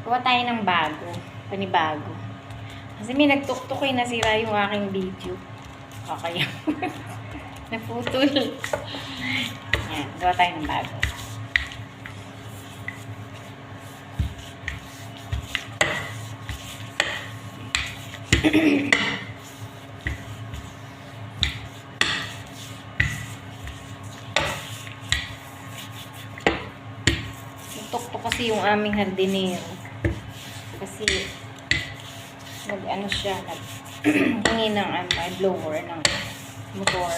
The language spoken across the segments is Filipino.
Gawa tayo ng bago. Panibago. Kasi may nagtuktok eh, nasira yung aking video. Kaya. Naputol. Yan. Gawa tayo ng bago. Tuktok kasi yung aming hardinero. Kasi nag-ano siya, hingi ng blower ng motor.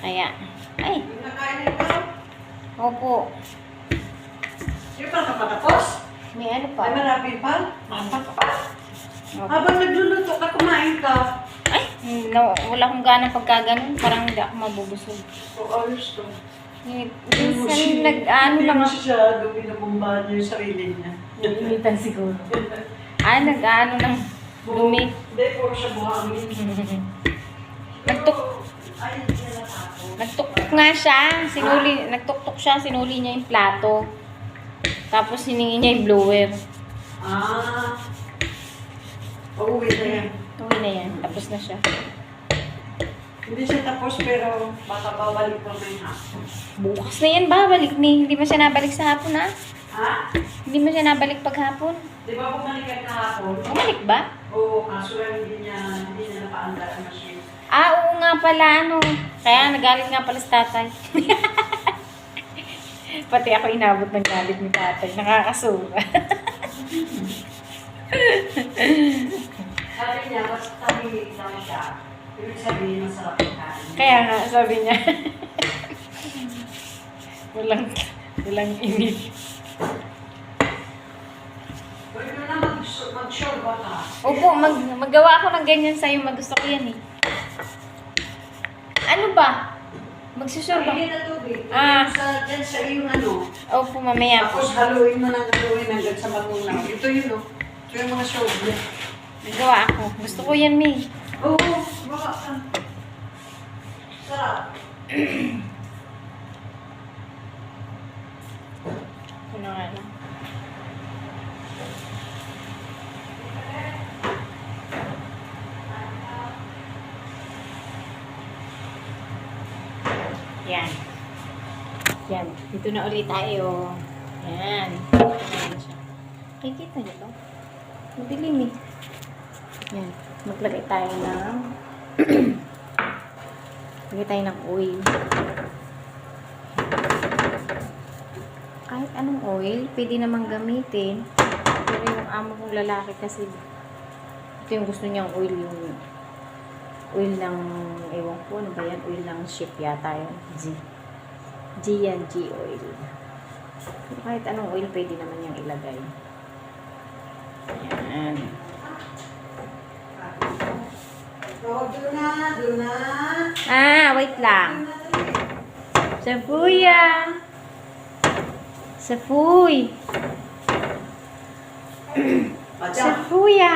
Kaya, ay! Opo. Yung pa kapatapos? May ano pa? Ay, marami pa? Matak pa? Opo. Habang nagluluto ka, kumain ka. Ay! No, wala akong ganang pagkaganon. Parang hindi ako mabubusog. O, ayos to. Minsan nag-ano lang ako. Hindi mo siya binabumbahan niya yung sarili niya. Initan siguro. Ay, nag-ano ng dumi. Hindi, puro siya buhangin. Nagtuktok nga siya. Nagtuktok siya, sinuli niya yung plato. Tapos hiningi niya yung blower. Ah. Uuwi na yan. Uwi na yan. Tapos na siya. Hindi siya tapos pero baka babalik pa may hapon. Bukas na yan, babalik ni. Hindi mo siya nabalik sa hapon, ha? Ha? Hindi mo siya nabalik paghapon. Di ba bumalik ka kahapon? Bumalik ba? Oo, kaso lang hindi niya napaandar ang machine. Ah, oo nga pala, ano. Kaya nagalit nga pala sa tatay. Pati ako inabot ng galit ni tatay. Nakakasura. Sabi niya, basta tahimik lang siya. Ibig sabihin, masarap ang kain. Kaya nga, sabi niya. walang init. Pwede mo na mag-sure ba ka? Opo, maggawa ako ng ganyan sa'yo. Magusto ko yan eh. Ano ba? Magsusure ba? Pwede na tubig. Ah. Dyan sa iyong ano. Opo, mamaya po. Tapos haluin mo ng haluin hanggang sa magulang. Ito yun, oh. Ito yung mga shoulder. Nagawa ako. Gusto ko yan, May. Oo, baka ka. Sarap. Ano nga lang. Yan. Yan. Dito na ulit tayo. Yan. Yan siya. Kikita niyo to? Madilim eh. Yan. Maglagay tayo ng maglagay tayo ng oil. Kahit anong oil, pwede namang gamitin. Pero yung amo kong lalaki kasi ito yung gusto niyang oil, yung oil ng, ewan ko, ano ba yan? Oil ng ship yata yung G yan, G oil. Pero kahit anong oil, pwede naman yung ilagay. Yan. Doon na. Ah, wait lang. Sabuya. Safuy. Padya. Safuya.